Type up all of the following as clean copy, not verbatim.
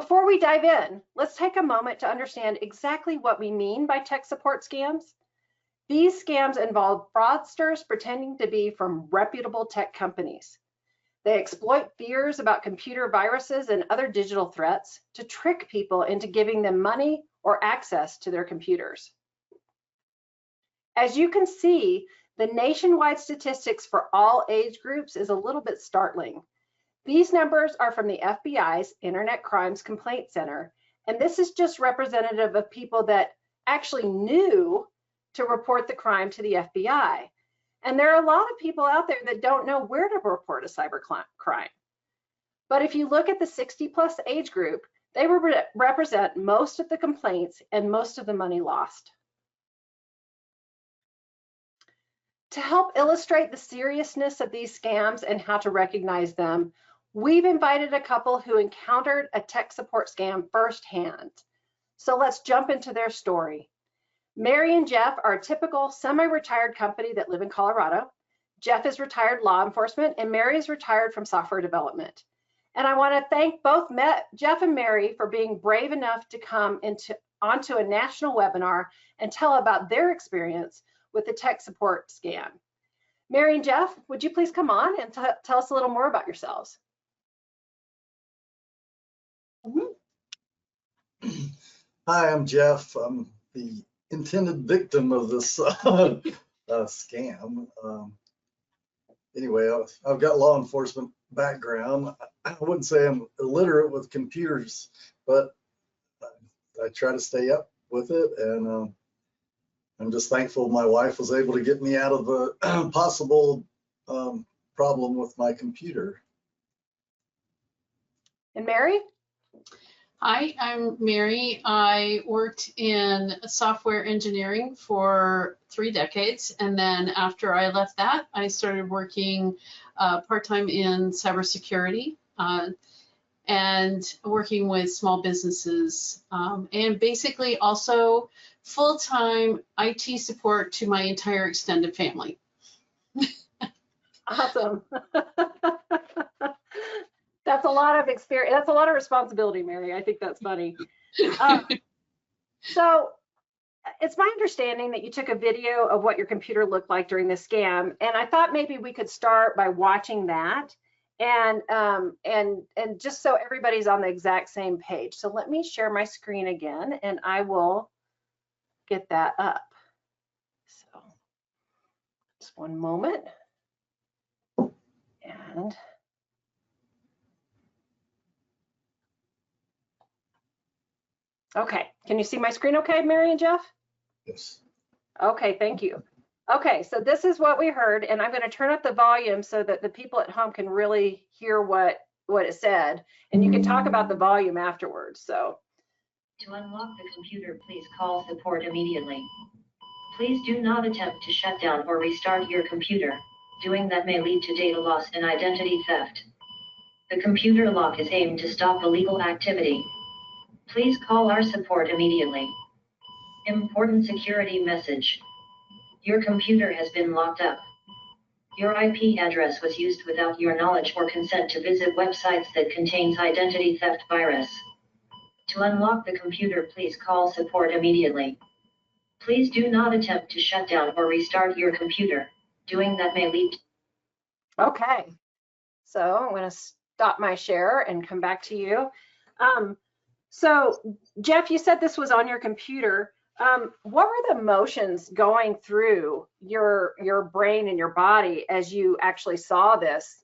Before we dive in, let's take a moment to understand exactly what we mean by tech support scams. These scams involve fraudsters pretending to be from reputable tech companies. They exploit fears about computer viruses and other digital threats to trick people into giving them money or access to their computers. As you can see, the nationwide statistics for all age groups is a little bit startling. These numbers are from the FBI's Internet Crimes Complaint Center, and this is just representative of people that actually knew to report the crime to the FBI. And there are a lot of people out there that don't know where to report a cyber crime. But if you look at the 60+ age group, they represent most of the complaints and most of the money lost. To help illustrate the seriousness of these scams and how to recognize them, we've invited a couple who encountered a tech support scam firsthand. So let's jump into their story. Mary and Jeff are a typical semi-retired company that live in Colorado. Jeff is retired law enforcement and Mary is retired from software development. And I want to thank both Jeff and Mary for being brave enough to come onto a national webinar and tell about their experience with the tech support scam. Mary and Jeff, would you please come on and tell us a little more about yourselves? Hi, I'm Jeff. I'm the intended victim of this scam. Anyway, I've got law enforcement background. I wouldn't say I'm illiterate with computers, but I try to stay up with it, and I'm just thankful my wife was able to get me out of a possible problem with my computer. And Mary? Hi, I'm Mary. I worked in software engineering for 3 decades, and then after I left that, I started working part-time in cybersecurity and working with small businesses, and basically also full-time IT support to my entire extended family. Awesome. That's a lot of experience. That's a lot of responsibility, Mary. I think that's funny. So it's my understanding that you took a video of what your computer looked like during the scam, and I thought maybe we could start by watching that, and just so everybody's on the exact same page. So let me share my screen again, and I will get that up. So just one moment, and okay, can you see my screen okay, Mary and Jeff? Yes. Okay, thank you. Okay, so this is what we heard, and I'm going to turn up the volume so that the people at home can really hear what it said, and you can talk about the volume afterwards. So, to unlock the computer, please call support immediately. Please do not attempt to shut down or restart your computer. Doing that may lead to data loss and identity theft. The computer lock is aimed to stop illegal activity. Please call our support immediately. Important security message. Your computer has been locked up. Your IP address was used without your knowledge or consent to visit websites that contains identity theft virus. To unlock the computer, please call support immediately. Please do not attempt to shut down or restart your computer. Doing that may lead to... Okay, so I'm going to stop my share and come back to you. So Jeff, you said this was on your computer. What were the emotions going through your brain and your body as you actually saw this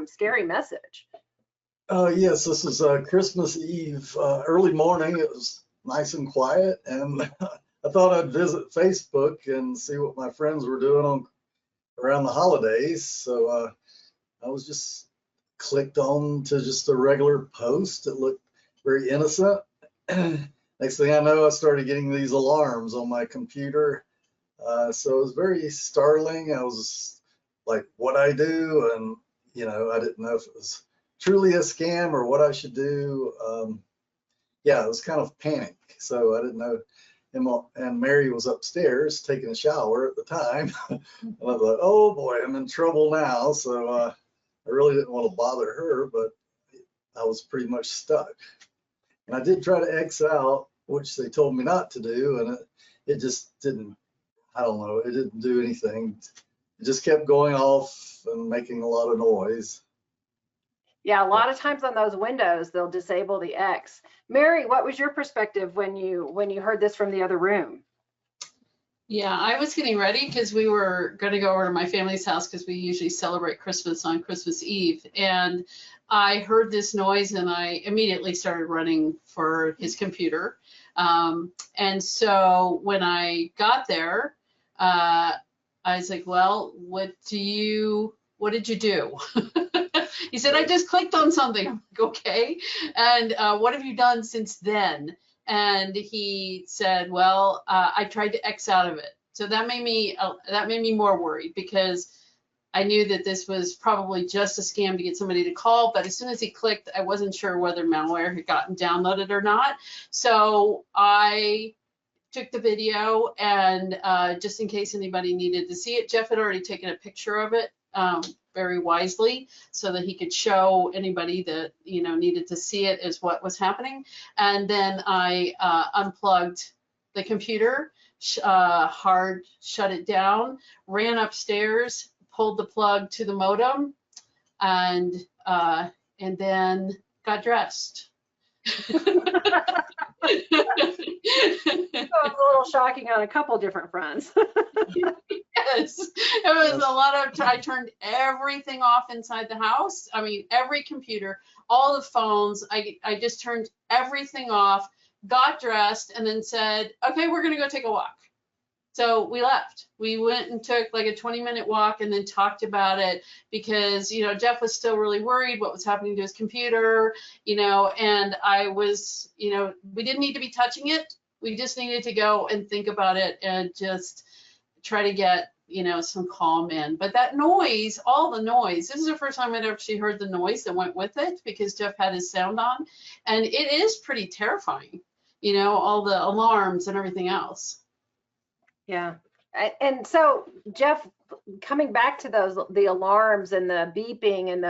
scary message? Yes, this is Christmas Eve, early morning. It was nice and quiet, and I thought I'd visit Facebook and see what my friends were doing around the holidays. So I was just clicked on to just a regular post. It looked very innocent. Next thing I know, I started getting these alarms on my computer. So it was very startling. I was like, what I do? And, you know, I didn't know if it was truly a scam or what I should do. Yeah, it was kind of panic. So I didn't know. And Mary was upstairs taking a shower at the time. And I thought, oh boy, I'm in trouble now. So I really didn't want to bother her, but I was pretty much stuck. And I did try to X out, which they told me not to do, and it just didn't, I don't know, it didn't do anything. It just kept going off and making a lot of noise. Yeah, a lot of times on those windows, they'll disable the X. Mary, what was your perspective when you heard this from the other room? Yeah, I was getting ready because we were going to go over to my family's house because we usually celebrate Christmas on Christmas Eve. And I heard this noise and I immediately started running for his computer. And so when I got there, I was like, well, what did you do? He said, I just clicked on something. I'm like, okay. And what have you done since then? And he said, well, I tried to X out of it. So that made me more worried because I knew that this was probably just a scam to get somebody to call. But as soon as he clicked, I wasn't sure whether malware had gotten downloaded or not. So I took the video and just in case anybody needed to see it, Jeff had already taken a picture of it very wisely so that he could show anybody that needed to see it as what was happening. And then I unplugged the computer, hard shut it down, ran upstairs, pulled the plug to the modem, and then got dressed. It was a little shocking on a couple different fronts. Yes, it was a lot of, I turned everything off inside the house. I mean, every computer, all the phones, I just turned everything off, got dressed, and then said, okay, we're gonna go take a walk. So we left. We went and took like a 20-minute walk and then talked about it because, Jeff was still really worried what was happening to his computer, and I was, we didn't need to be touching it. We just needed to go and think about it and just try to get, some calm in. But that noise, all the noise, this is the first time I'd actually heard the noise that went with it because Jeff had his sound on. And it is pretty terrifying, all the alarms and everything else. Yeah. And so, Jeff, coming back to the alarms and the beeping and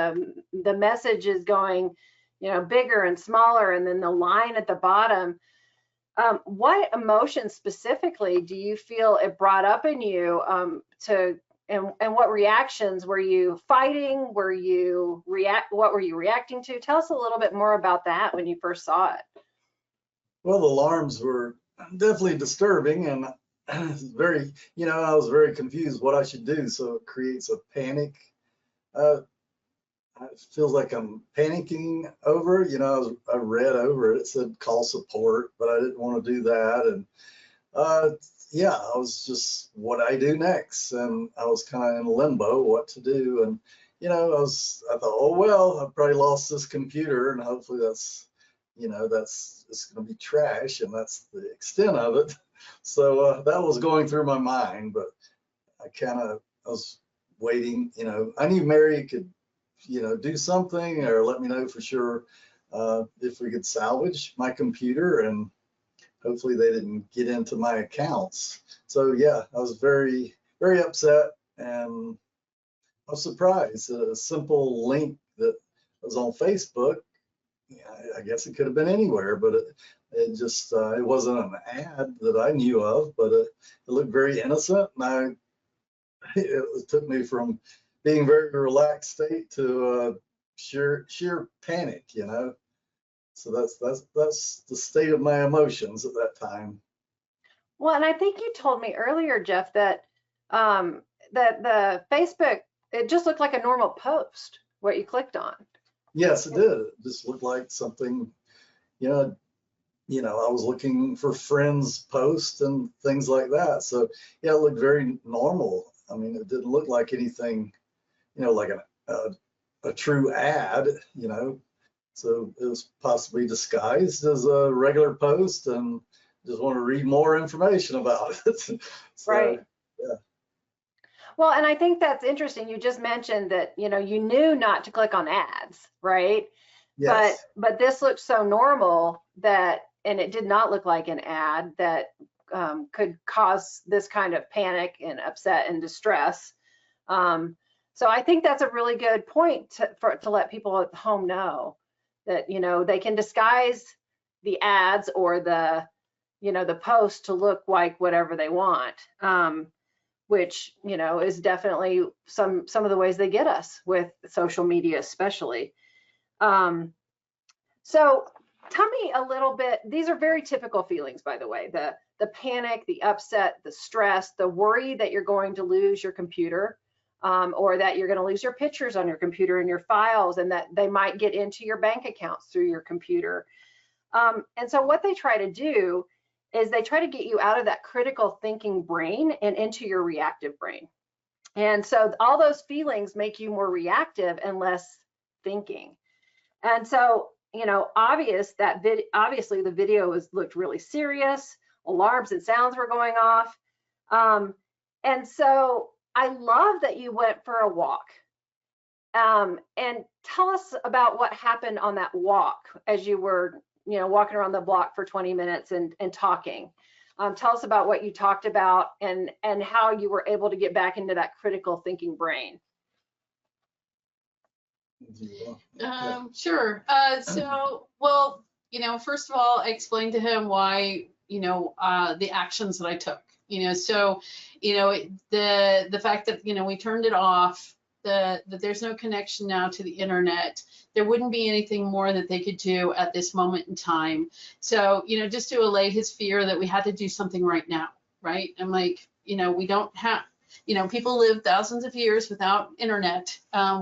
the messages going, bigger and smaller, and then the line at the bottom, what emotions specifically do you feel it brought up in you and what reactions were you fighting? What were you reacting to? Tell us a little bit more about that when you first saw it. Well, the alarms were definitely disturbing, and I was very confused what I should do. So it creates a panic. It feels like I'm panicking over it. I read over it. It said call support, but I didn't want to do that. And I was just what I do next, and I was kind of in limbo what to do. And I thought, oh well, I probably lost this computer, and hopefully that's it's going to be trash, and that's the extent of it. So that was going through my mind, but I was waiting. I knew Mary could do something or let me know for sure if we could salvage my computer, and hopefully they didn't get into my accounts. So yeah, I was very, very upset, and I was surprised that a simple link that was on Facebook, I guess it could have been anywhere, but it just it wasn't an ad that I knew of, but it looked very innocent, and it took me from being very relaxed state to sheer panic, So that's the state of my emotions at that time. Well, and I think you told me earlier, Jeff, that that the Facebook, it just looked like a normal post what you clicked on. Yes, it did. It just looked like something, I was looking for friends' posts and things like that. So yeah, it looked very normal. I mean, it didn't look like anything, like a true ad, So it was possibly disguised as a regular post, and just want to read more information about it. So, right. Yeah. Well, and I think that's interesting. You just mentioned that, you knew not to click on ads, right? Yes. But this looked so normal and it did not look like an ad that could cause this kind of panic and upset and distress. So I think that's a really good point to let people at home know that, they can disguise the ads or the, the post to look like whatever they want, which, is definitely some of the ways they get us with social media, especially. So tell me a little bit, these are very typical feelings, by the way, the panic, the upset, the stress, the worry that you're going to lose your computer, or that you're going to lose your pictures on your computer and your files, and that they might get into your bank accounts through your computer. And so what they try to do is they try to get you out of that critical thinking brain and into your reactive brain. And so all those feelings make you more reactive and less thinking. And so, obviously the video looked really serious. Alarms and sounds were going off. And so I love that you went for a walk. And tell us about what happened on that walk as you were, walking around the block for 20 minutes and talking. Tell us about what you talked about and how you were able to get back into that critical thinking brain. Sure. Well, first of all, I explained to him why, the actions that I took, the fact that, we turned it off, that there's no connection now to the internet. There wouldn't be anything more that they could do at this moment in time. So, just to allay his fear that we had to do something right now, right? I'm like, we don't have, people live thousands of years without internet.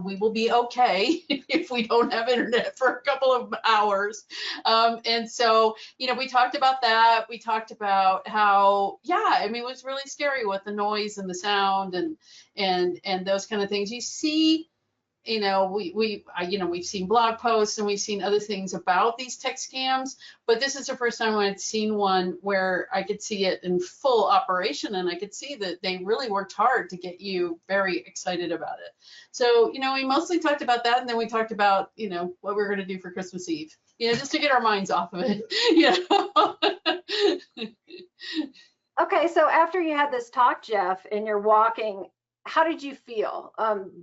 We will be okay if we don't have internet for a couple of hours. And so, we talked about that. We talked about how, it was really scary with the noise and the sound and those kind of things. You see, we've seen blog posts and we've seen other things about these tech scams, but this is the first time I'd seen one where I could see it in full operation, and I could see that they really worked hard to get you very excited about it. So, we mostly talked about that, and then we talked about, what we're going to do for Christmas Eve, just to get our minds off of it. Okay, so after you had this talk, Jeff, and you're walking, how did you feel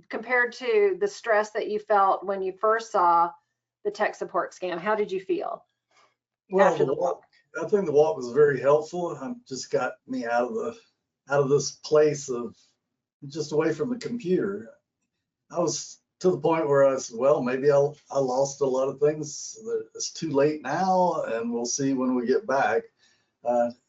compared to the stress that you felt when you first saw the tech support scam? How did you feel? Well, I think the walk was very helpful. Just got me out of this place of just away from the computer. I was to the point where I said, well, maybe I lost a lot of things. It's too late now, and we'll see when we get back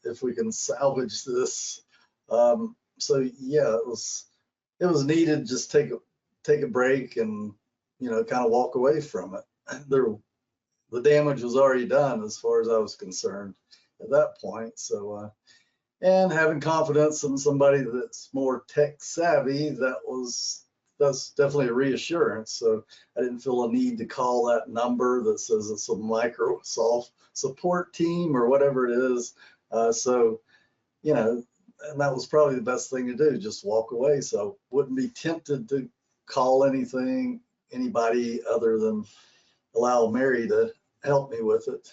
if we can salvage this. So yeah, it was needed. Just take a break and kind of walk away from it. The damage was already done as far as I was concerned at that point. So and having confidence in somebody that's more tech savvy, that's definitely a reassurance. So I didn't feel a need to call that number that says it's a Microsoft support team or whatever it is. And that was probably the best thing to do, just walk away. So I wouldn't be tempted to call anybody other than allow Mary to help me with it.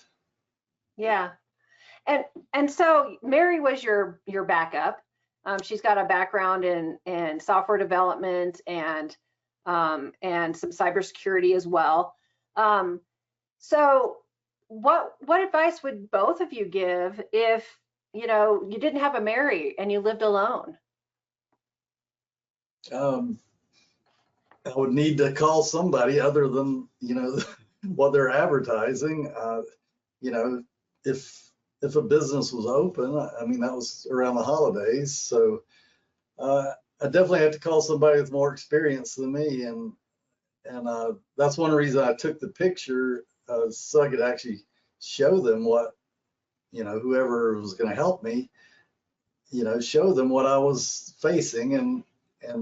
Yeah. And so Mary was your backup. She's got a background in software development and some cybersecurity as well. So what advice would both of you give if you didn't have a Mary and you lived alone? I would need to call somebody other than what they're advertising. If a business was open, that was around the holidays, so I definitely had to call somebody with more experience than me, and that's one reason I took the picture, so I could actually show them what whoever was going to help me, show them what I was facing, and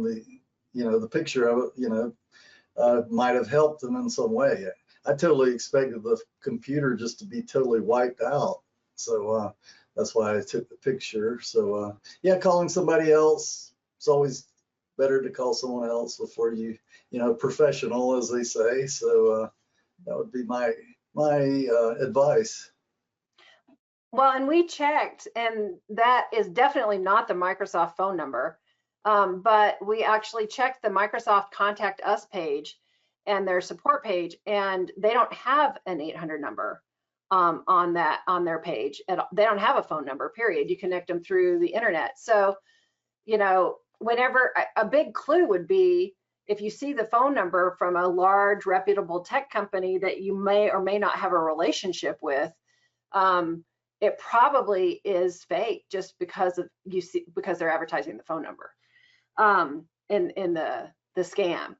the picture of it, might have helped them in some way. I totally expected the computer just to be totally wiped out. So that's why I took the picture. So yeah, calling somebody else, it's always better to call someone else before professional, as they say. So that would be my advice. Well, and we checked, and that is definitely not the Microsoft phone number. But we actually checked the Microsoft Contact Us page and their support page, and they don't have an 800 number. on their page. And they don't have a phone number, period. You connect them through the internet. So, you know, whenever a big clue would be if you see the phone number from a large reputable tech company that you may or may not have a relationship with, it probably is fake just because because they're advertising the phone number in the scam.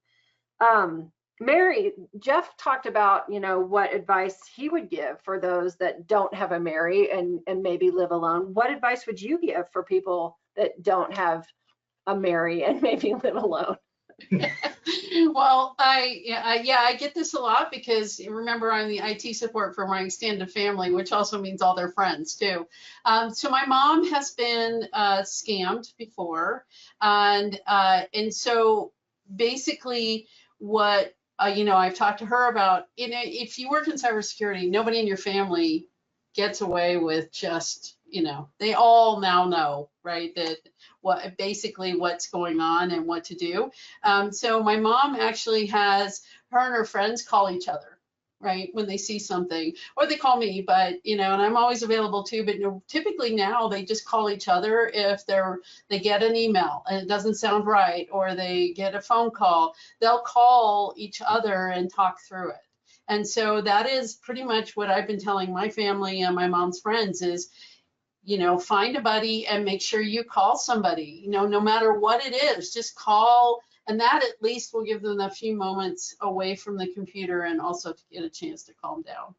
Mary, Jeff talked about, you know, what advice he would give for those that don't have a Mary and maybe live alone. What advice would you give for people that don't have a Mary and maybe live alone? Well, I get this a lot because remember I'm the IT support for my extended family, which also means all their friends too. So my mom has been scammed before, and so basically what you know, I've talked to her about, you know, if you work in cybersecurity, nobody in your family gets away with just, you know, they all now know, right, that basically what's going on and what to do. So my mom actually has her and her friends call each other, right, when they see something, or they call me, but, you know, and I'm always available too, but you know, typically now they just call each other if they get an email and it doesn't sound right, or they get a phone call, they'll call each other and talk through it. And so that is pretty much what I've been telling my family and my mom's friends is, you know, find a buddy and make sure you call somebody, you know, no matter what it is, just call, and that at least will give them a few moments away from the computer and also to get a chance to calm down.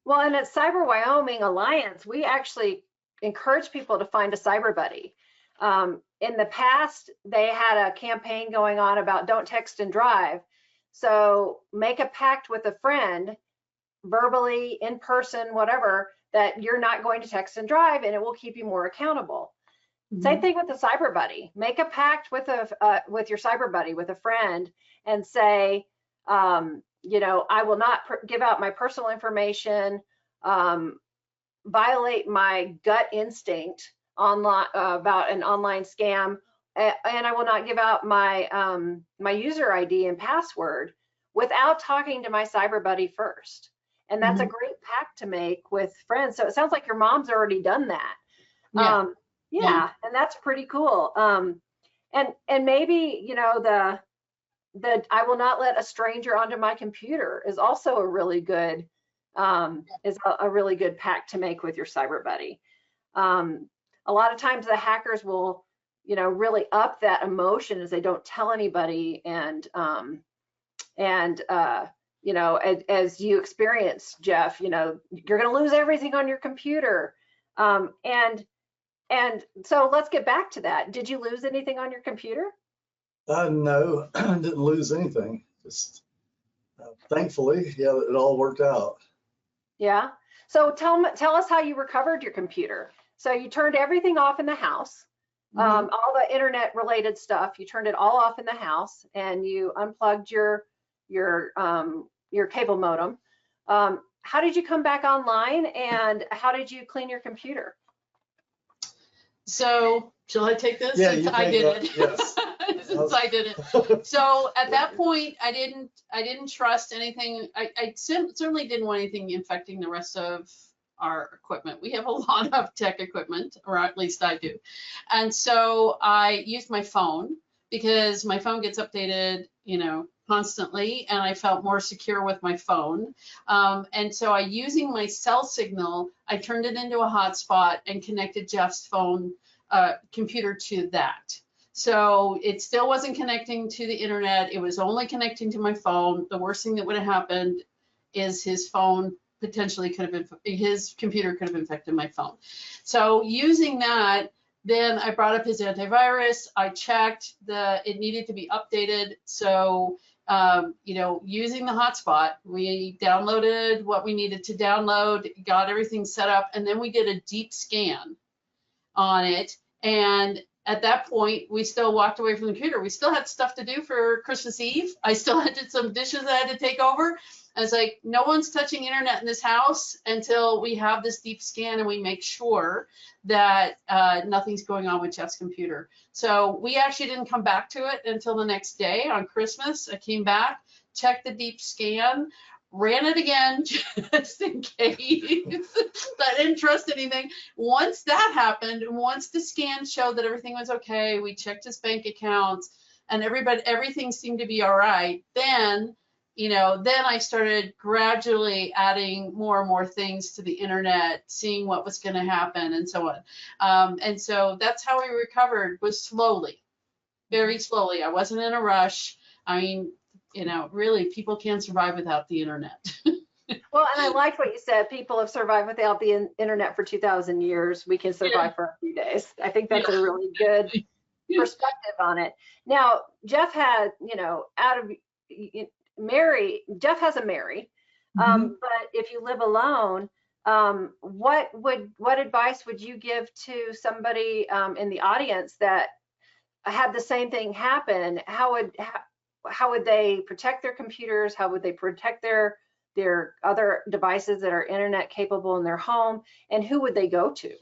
Well, and at Cyber Wyoming Alliance, we actually encourage people to find a cyber buddy. In the past, they had a campaign going on about don't text and drive. So make a pact with a friend, verbally, in person, whatever, that you're not going to text and drive, and it will keep you more accountable. Mm-hmm. Same thing with the cyber buddy. Make a pact with your cyber buddy, with a friend, and say, you know, I will not give out my personal information, violate my gut instinct online about an online scam, and I will not give out my my user ID and password without talking to my cyber buddy first. And that's a great pact to make with friends. So it sounds like your mom's already done that. Yeah. Yeah, and that's pretty cool. And maybe, you know, the I will not let a stranger onto my computer is also a really good a really good pact to make with your cyber buddy. A lot of times the hackers will, you know, really up that emotion as they don't tell anybody, and you know, as you experience, Jeff, you know, you're going to lose everything on your computer. And so let's get back to that. Did you lose anything on your computer? No, I didn't lose anything. Just thankfully, yeah, it all worked out. Yeah. So tell us how you recovered your computer. So you turned everything off in the house, all the internet related stuff. You turned it all off in the house, and you unplugged your cable modem. How did you come back online, and how did you clean your computer? So shall I take this? Yeah, Since you I did it. Yes. Since I did it. So at that point, I didn't trust anything. I certainly didn't want anything infecting the rest of our equipment. We have a lot of tech equipment, or at least I do. And so I used my phone because my phone gets updated, you know, constantly, and I felt more secure with my phone. And so using my cell signal, I turned it into a hotspot and connected Jeff's phone computer to that. So it still wasn't connecting to the internet. It was only connecting to my phone. The worst thing that would have happened is his phone potentially his computer could have infected my phone. So using that, then I brought up his antivirus. I checked it needed to be updated. So, you know, using the hotspot, we downloaded what we needed to download, got everything set up, and then we did a deep scan on it. And at that point, we still walked away from the computer. We still had stuff to do for Christmas Eve. I still had some dishes I had to take over. I was like, no one's touching internet in this house until we have this deep scan and we make sure that nothing's going on with Jeff's computer. So we actually didn't come back to it until the next day on Christmas. I came back, checked the deep scan, ran it again just in case. I didn't trust anything. Once that happened, once the scan showed that everything was okay, we checked his bank accounts and everything seemed to be all right, then then I started gradually adding more and more things to the internet, seeing what was going to happen and so on. And so that's how we recovered, was slowly, very slowly. I wasn't in a rush. I mean, really, people can't survive without the internet. Well, and I liked what you said. People have survived without the internet for 2,000 years. We can survive for a few days. I think that's a really good perspective on it. Now, Jeff had, Jeff has a Mary, but if you live alone, what advice would you give to somebody in the audience that had the same thing happen? How would they protect their computers? How would they protect their other devices that are internet capable in their home? And who would they go to?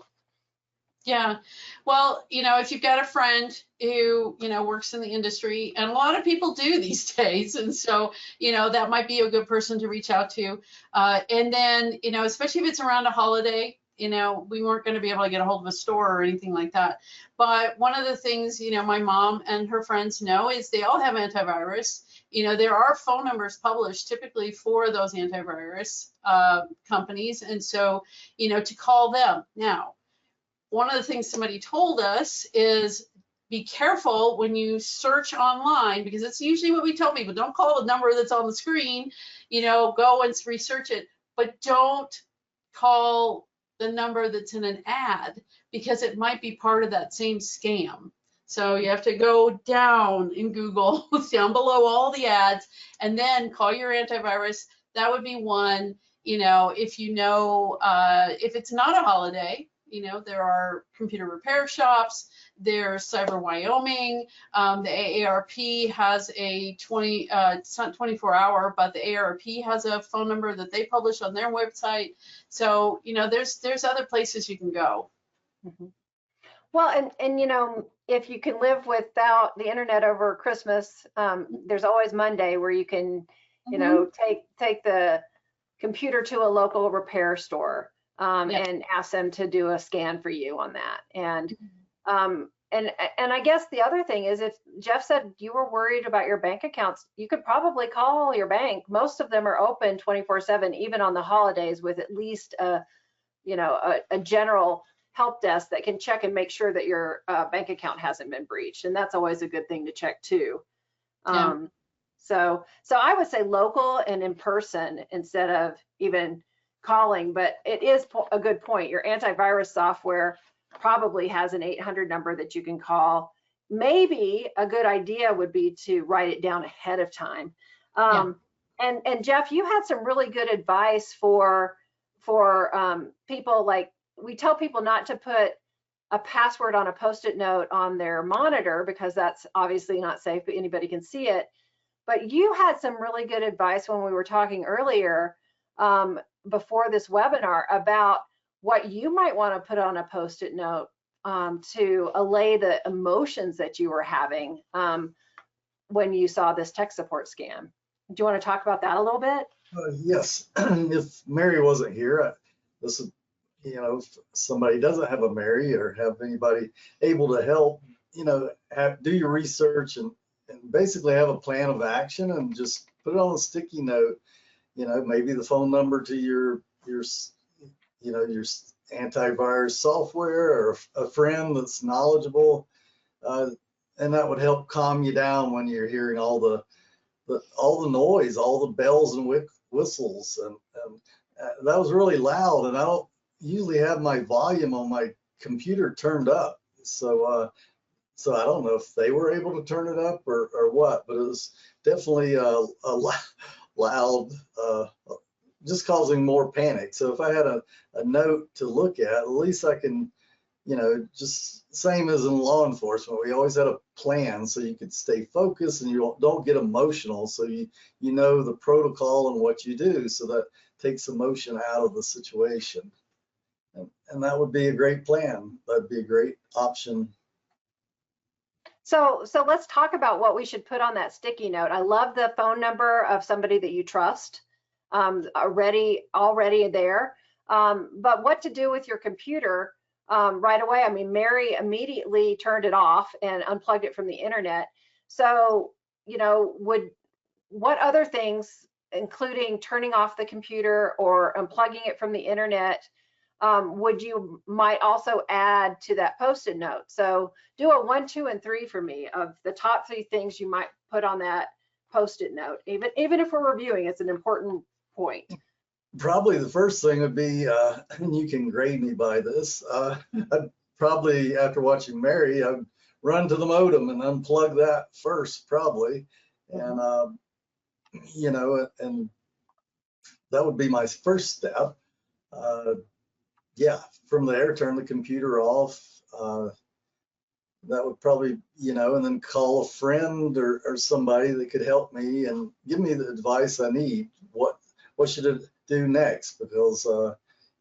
Yeah, well, if you've got a friend who, works in the industry, and a lot of people do these days, and so, that might be a good person to reach out to. And then, especially if it's around a holiday, we weren't going to be able to get a hold of a store or anything like that. But one of the things, my mom and her friends know is they all have antivirus. There are phone numbers published typically for those antivirus companies. And so, to call them. Now, one of the things somebody told us is be careful when you search online, because it's usually what we tell people. Don't call the number that's on the screen, go and research it, but don't call the number that's in an ad, because it might be part of that same scam. So you have to go down in Google, down below all the ads, and then call your antivirus. That would be one. If if it's not a holiday, there are computer repair shops, there's Cyber Wyoming, the AARP has a it's not 24-hour, but the AARP has a phone number that they publish on their website. So, there's other places you can go. Mm-hmm. Well, and if you can live without the internet over Christmas, there's always Monday where you can, take the computer to a local repair store. And ask them to do a scan for you on that. And I guess the other thing is, if Jeff said you were worried about your bank accounts, you could probably call your bank. Most of them are open 24/7, even on the holidays, with at least a general help desk that can check and make sure that your bank account hasn't been breached. And that's always a good thing to check too. So I would say local and in person instead of even calling, but it is a good point. Your antivirus software probably has an 800 number that you can call. Maybe a good idea would be to write it down ahead of time. And Jeff, you had some really good advice for people. Like, we tell people not to put a password on a Post-it note on their monitor, because that's obviously not safe, but anybody can see it. But you had some really good advice when we were talking earlier before this webinar about what you might want to put on a Post-it note to allay the emotions that you were having when you saw this tech support scam. Do you want to talk about that a little bit? Yes. If Mary wasn't here, this is, if somebody doesn't have a Mary or have anybody able to help, do your research and basically have a plan of action and just put it on a sticky note. Maybe the phone number to your antivirus software, or a friend that's knowledgeable, and that would help calm you down when you're hearing all the noise, all the bells and whistles, and that was really loud. And I don't usually have my volume on my computer turned up, so I don't know if they were able to turn it up or what, but it was definitely a loud, just causing more panic. So if I had a note to look at least I can, just same as in law enforcement, we always had a plan so you could stay focused and you don't get emotional. So you know the protocol and what you do, so that takes emotion out of the situation. And that would be a great plan. That'd be a great option. So let's talk about what we should put on that sticky note. I love the phone number of somebody that you trust. already there. But what to do with your computer right away? I mean, Mary immediately turned it off and unplugged it from the internet. So, you know, what other things, including turning off the computer or unplugging it from the internet, might also add to that Post-it note? So do a 1, 2, and 3 for me of the top 3 things you might put on that Post-it note. Even if we're reviewing, it's an important point. Probably the first thing would be, and you can grade me by this, I'd probably, after watching Mary, I'd run to the modem and unplug that first, probably. And, you know, and that would be my first step. Yeah, from there, turn the computer off. That would probably, you know, and then call a friend or somebody that could help me and give me the advice I need. What should I do next? Because,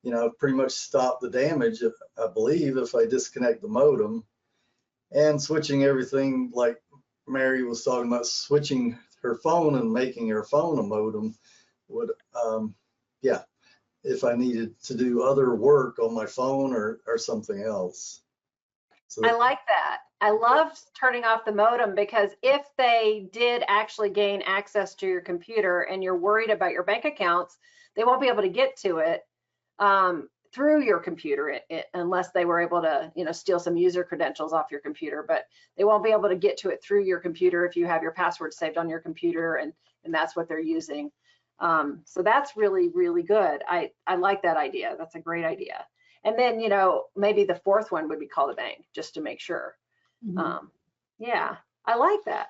you know, pretty much stop the damage, I believe, if I disconnect the modem. And switching everything, like Mary was talking about, switching her phone and making her phone a modem would, yeah, if I needed to do other work on my phone or something else. So, I like that. I love turning off the modem, because if they did actually gain access to your computer and you're worried about your bank accounts, they won't be able to get to it through your computer unless they were able to, you know, steal some user credentials off your computer. But they won't be able to get to it through your computer if you have your password saved on your computer and that's what they're using. So that's really, really good. I like that idea. That's a great idea. And then, you know, maybe the 4th one would be call the bank, just to make sure. Yeah, I like that.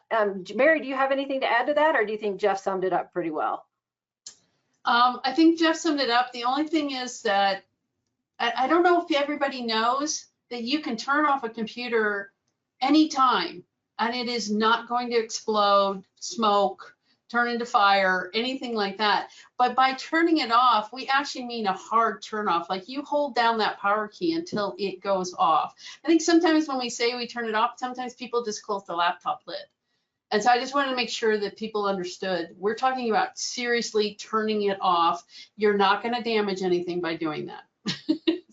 Mary, do you have anything to add to that, or do you think Jeff summed it up pretty well? I think Jeff summed it up. The only thing is that I don't know if everybody knows that you can turn off a computer anytime and it is not going to explode, smoke, turn into fire, anything like that. But by turning it off, we actually mean a hard turn off. Like, you hold down that power key until it goes off. I think sometimes when we say we turn it off, sometimes people just close the laptop lid. And so I just wanted to make sure that people understood. We're talking about seriously turning it off. You're not going to damage anything by doing that.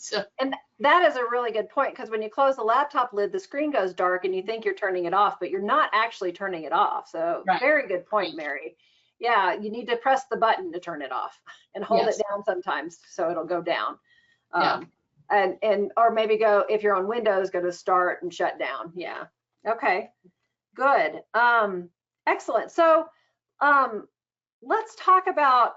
So. And that is a really good point, because when you close the laptop lid, the screen goes dark and you think you're turning it off, but you're not actually turning it off. So right. Very good point, Mary. Yeah, you need to press the button to turn it off and hold it down sometimes so it'll go down. And or maybe go, if you're on Windows, go to start and shut down. Yeah. Okay. Good. Excellent. So let's talk about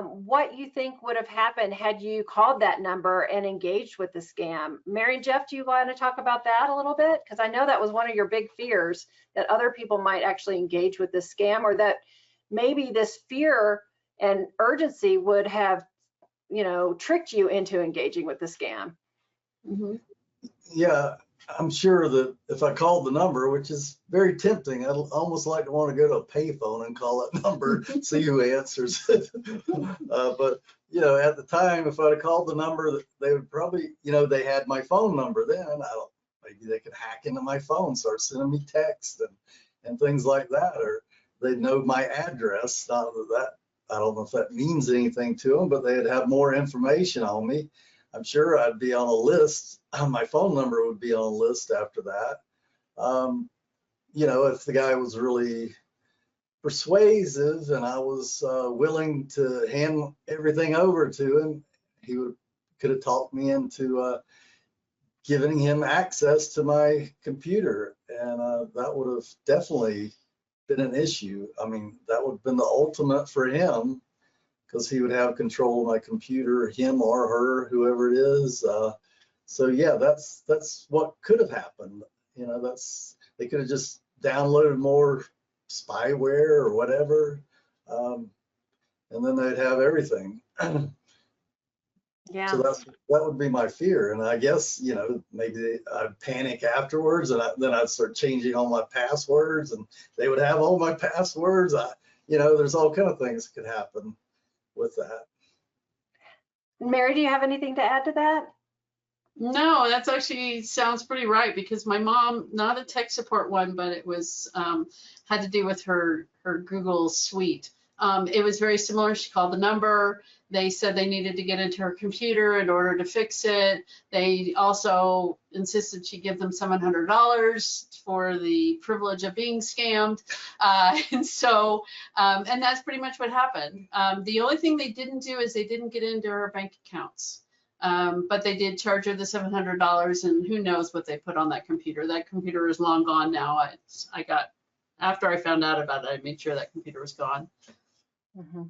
what you think would have happened had you called that number and engaged with the scam. Mary and Jeff, do you want to talk about that a little bit? Because I know that was one of your big fears, that other people might actually engage with this scam, or that maybe this fear and urgency would have, you know, tricked you into engaging with the scam. Yeah, I'm sure that if I called the number, which is very tempting, I'd almost like to want to go to a payphone and call that number, see who answers it. But, you know, at the time, if I'd have called the number, they would probably, you know, they had my phone number then. Maybe they could hack into my phone, start sending me text and things like that, or they'd know my address. Not that, I don't know if that means anything to them, but they'd have more information on me. I'm sure I'd be on a list. My phone number would be on a list after that. You know, if the guy was really persuasive and I was willing to hand everything over to him, he could have talked me into giving him access to my computer, and that would have definitely been an issue. I mean, that would have been the ultimate for him, because he would have control of my computer, him or her, whoever it is. So yeah, that's what could have happened. You know, they could have just downloaded more spyware or whatever, and then they'd have everything. Yeah. So that would be my fear. And I guess, you know, maybe I'd panic afterwards, and then I'd start changing all my passwords, and they would have all my passwords. You know, there's all kind of things that could happen with that. Mary, do you have anything to add to that? No, that's actually sounds pretty right, because my mom, not a tech support one, but it was had to do with her Google suite. It was very similar. She called the number. They said they needed to get into her computer in order to fix it. They also insisted she give them $700 for the privilege of being scammed. And that's pretty much what happened. The only thing they didn't do is they didn't get into her bank accounts. But they did charge her the $700, and who knows what they put on that computer. That computer is long gone now. After I found out about it, I made sure that computer was gone. Mm-hmm.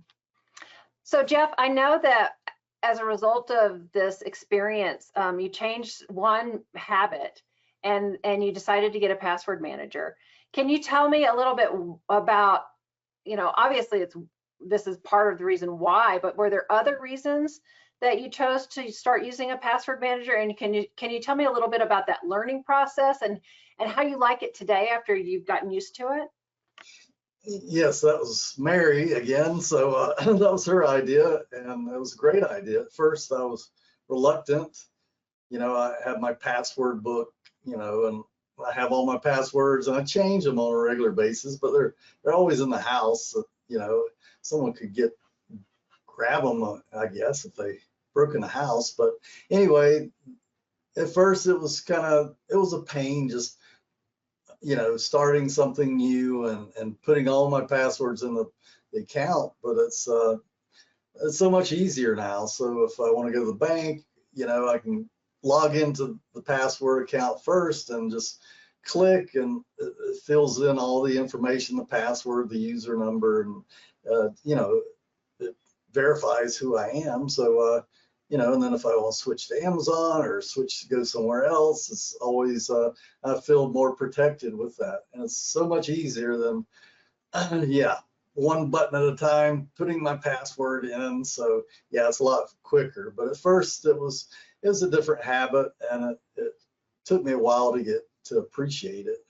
So Jeff, I know that as a result of this experience, you changed one habit and you decided to get a password manager. Can you tell me a little bit about, obviously this is part of the reason why, but were there other reasons that you chose to start using a password manager? And can you tell me a little bit about that learning process and how you like it today after you've gotten used to it? Yes, that was Mary again. So that was her idea, and it was a great idea. At first, I was reluctant. I have my password book, and I have all my passwords, and I change them on a regular basis, but they're always in the house. Someone could grab them, I guess, if they broke in the house. But anyway, at first it was a pain just starting something new and putting all my passwords in the account, but it's so much easier now. So if I want to go to the bank, I can log into the password account first and just click, and it fills in all the information, the password, the user number, and it verifies who I am. So and then if I want to switch to Amazon or switch to go somewhere else, it's always, I feel more protected with that. And it's so much easier than, one button at a time, putting my password in. So yeah, it's a lot quicker. But at first it was a different habit, and it took me a while to get to appreciate it.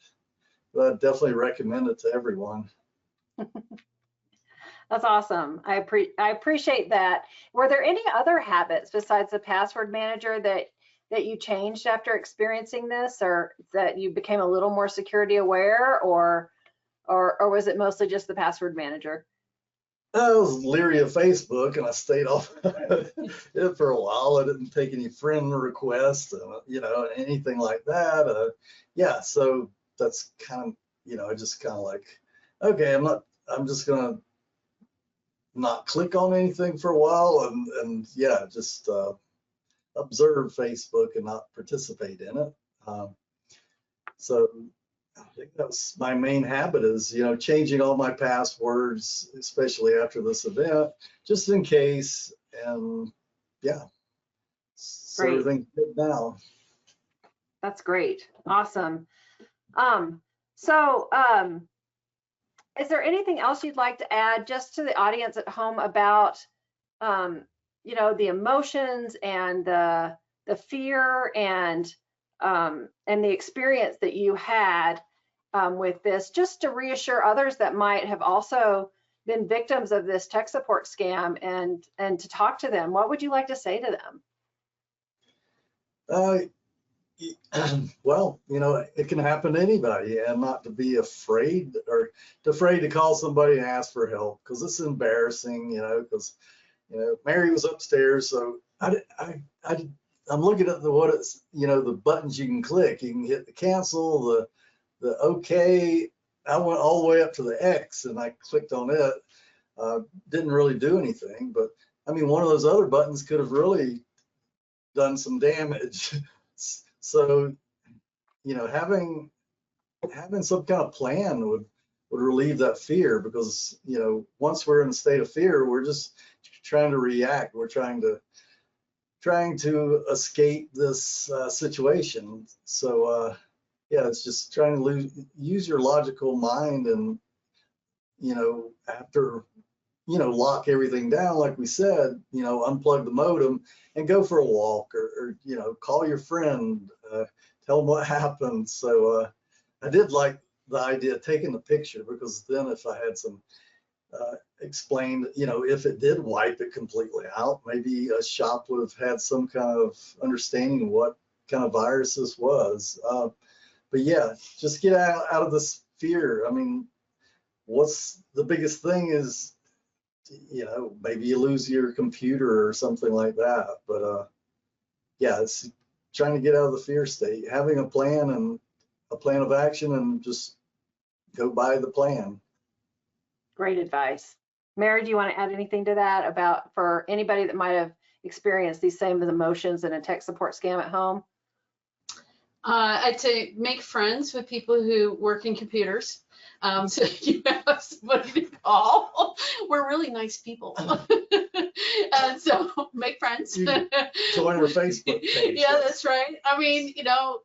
But I definitely recommend it to everyone. That's awesome. I appreciate that. Were there any other habits besides the password manager that you changed after experiencing this, or that you became a little more security aware, or was it mostly just the password manager? I was leery of Facebook, and I stayed off it for a while. I didn't take any friend requests, anything like that. So that's kind of, I just kind of like, okay, I'm just gonna not click on anything for a while, and just observe Facebook and not participate in it. So I think that's my main habit is, changing all my passwords, especially after this event, just in case. And so everything's good now. That's great. Awesome. Is there anything else you'd like to add just to the audience at home about, the emotions and the fear and the experience that you had with this, just to reassure others that might have also been victims of this tech support scam, and to talk to them? What would you like to say to them? Well, it can happen to anybody, and not to be afraid to call somebody and ask for help, because it's embarrassing, because Mary was upstairs, so I'm looking at the buttons you can click. You can hit the cancel, the OK. I went all the way up to the X, and I clicked on it. Didn't really do anything, but I mean, one of those other buttons could have really done some damage. So, having some kind of plan would relieve that fear, because, once we're in a state of fear, we're just trying to react. We're trying to escape this situation. So, it's just trying to use your logical mind, and, after, lock everything down, like we said, unplug the modem and go for a walk, or call your friend, tell them what happened. So I did like the idea of taking the picture, because then if I had some explained, if it did wipe it completely out, maybe a shop would have had some kind of understanding of what kind of virus this was. But yeah, just get out of this fear. I mean, what's the biggest thing is you know, maybe you lose your computer or something like that. But yeah, it's trying to get out of the fear state, having a plan and a plan of action, and just go by the plan. Great advice. Mary, do you want to add anything to that about for anybody that might have experienced these same emotions in a tech support scam at home? I'd say make friends with people who work in computers. So you have somebody to call. We're really nice people. So make friends. You join our Facebook page. Yeah, that's right. I mean, you know,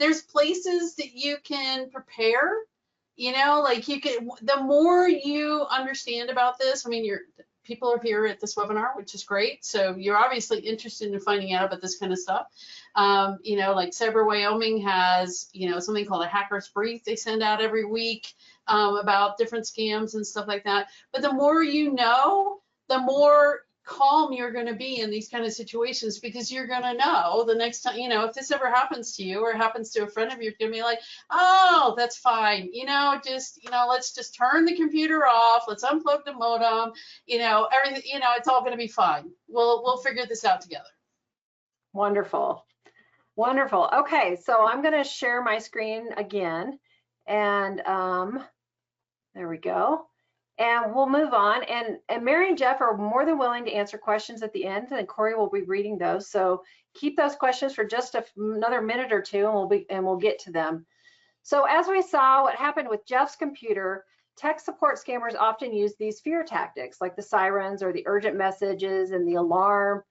there's places that you can prepare, you know, like you can, the more you understand about this, I mean, people are here at this webinar, which is great. So you're obviously interested in finding out about this kind of stuff. You know, like Cyber Wyoming has, you know, something called a hacker's brief they send out every week about different scams and stuff like that. But the more you know, the more calm you're going to be in these kind of situations, because you're going to know the next time, you know, if this ever happens to you or happens to a friend of yours, you're going to be like, oh, that's fine. You know, just, you know, let's just turn the computer off. Let's unplug the modem. You know, everything, you know, it's all going to be fine. We'll figure this out together. Wonderful. Wonderful. Okay, so I'm going to share my screen again, and there we go. And we'll move on. And Mary and Jeff are more than willing to answer questions at the end, and Corey will be reading those. So keep those questions for just another minute or two, and we'll get to them. So as we saw, what happened with Jeff's computer, tech support scammers often use these fear tactics, like the sirens or the urgent messages and the alarm.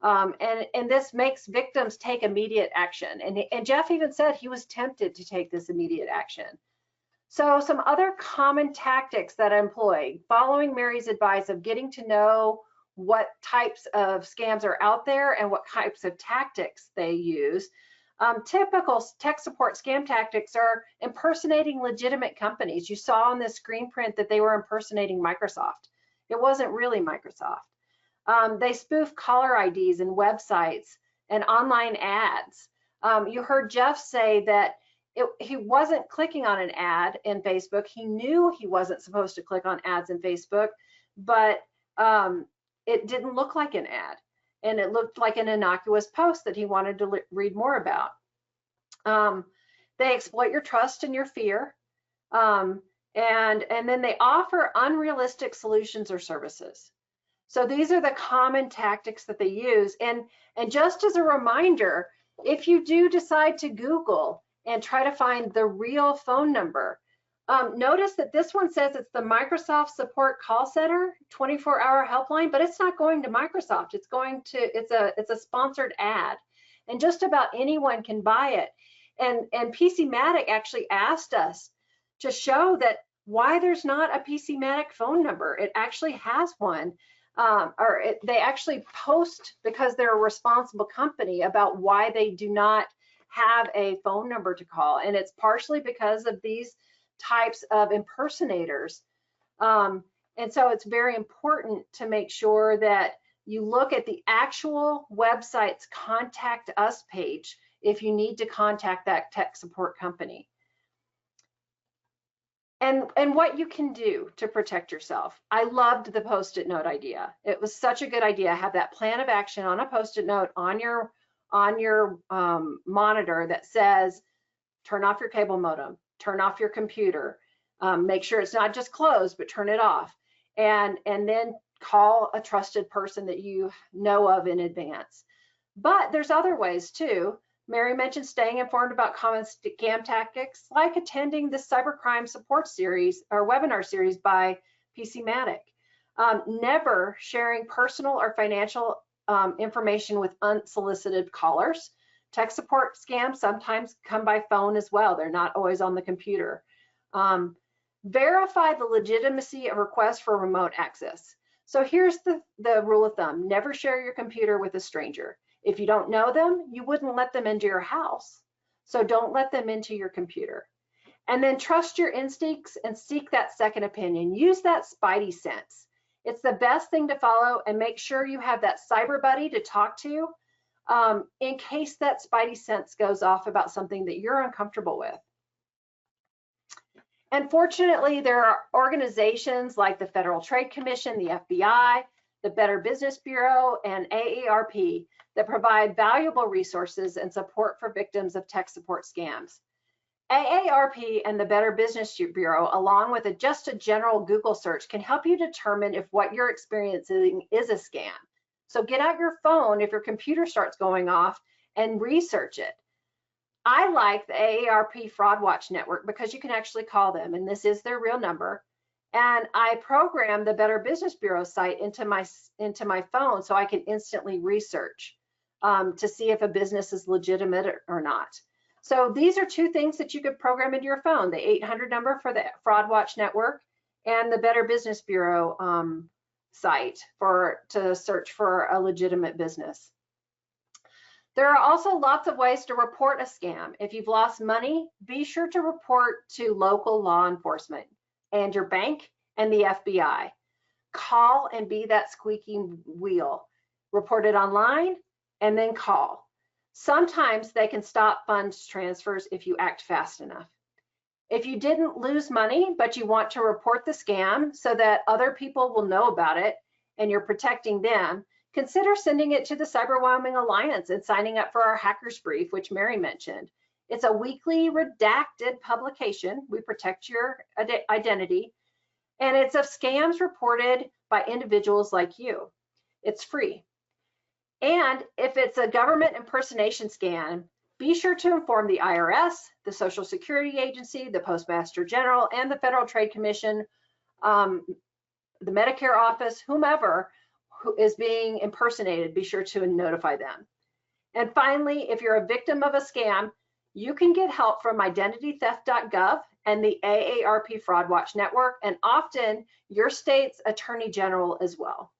And this makes victims take immediate action. And Jeff even said he was tempted to take this immediate action. So some other common tactics that I employ, following Mary's advice of getting to know what types of scams are out there and what types of tactics they use. Typical tech support scam tactics are impersonating legitimate companies. You saw on this screen print that they were impersonating Microsoft. It wasn't really Microsoft. They spoof caller IDs and websites and online ads. You heard Jeff say that he wasn't clicking on an ad in Facebook. He knew he wasn't supposed to click on ads in Facebook, but it didn't look like an ad. And it looked like an innocuous post that he wanted to read more about. They exploit your trust and your fear. And then they offer unrealistic solutions or services. So these are the common tactics that they use. And just as a reminder, if you do decide to Google and try to find the real phone number, notice that this one says it's the Microsoft Support Call Center 24-hour helpline, but it's not going to Microsoft. It's going to, it's a sponsored ad, and just about anyone can buy it. And PCmatic actually asked us to show that why there's not a PCmatic phone number. It actually has one. They actually post, because they're a responsible company, about why they do not have a phone number to call, and it's partially because of these types of impersonators. And so it's very important to make sure that you look at the actual website's contact us page if you need to contact that tech support company. And what you can do to protect yourself. I loved the Post-it note idea. It was such a good idea. Have that plan of action on a Post-it note on your monitor that says, turn off your cable modem, turn off your computer, make sure it's not just closed, but turn it off. And then call a trusted person that you know of in advance. But there's other ways too. Mary mentioned staying informed about common scam tactics, like attending the cybercrime support series or webinar series by PCmatic. Never sharing personal or financial information with unsolicited callers. Tech support scams sometimes come by phone as well. They're not always on the computer. Verify the legitimacy of requests for remote access. So here's the rule of thumb. Never share your computer with a stranger. If you don't know them, you wouldn't let them into your house. So don't let them into your computer. And then trust your instincts and seek that second opinion. Use that spidey sense. It's the best thing to follow, and make sure you have that cyber buddy to talk to in case that spidey sense goes off about something that you're uncomfortable with. And fortunately, there are organizations like the Federal Trade Commission, the FBI, the Better Business Bureau, and AARP that provide valuable resources and support for victims of tech support scams. AARP and the Better Business Bureau, along with just a general Google search, can help you determine if what you're experiencing is a scam. So get out your phone if your computer starts going off and research it. I like the AARP Fraud Watch Network because you can actually call them, and this is their real number. And I program the Better Business Bureau site into my phone so I can instantly research to see if a business is legitimate or not. So these are two things that you could program into your phone: the 800 number for the Fraud Watch Network and the Better Business Bureau site to search for a legitimate business. There are also lots of ways to report a scam. If you've lost money, be sure to report to local law enforcement and your bank and the FBI. Call and be that squeaky wheel. Report it online and then call. Sometimes they can stop funds transfers if you act fast enough. If you didn't lose money, but you want to report the scam so that other people will know about it and you're protecting them, consider sending it to the Cyber Wyoming Alliance and signing up for our Hackers Brief, which Mary mentioned. It's a weekly redacted publication. We protect your identity, and it's of scams reported by individuals like you. It's free. And if it's a government impersonation scam, be sure to inform the IRS, the Social Security Agency, the Postmaster General, and the Federal Trade Commission, the Medicare office, whomever who is being impersonated, be sure to notify them. And finally, if you're a victim of a scam, you can get help from identitytheft.gov and the AARP Fraud Watch Network, and often your state's attorney general as well.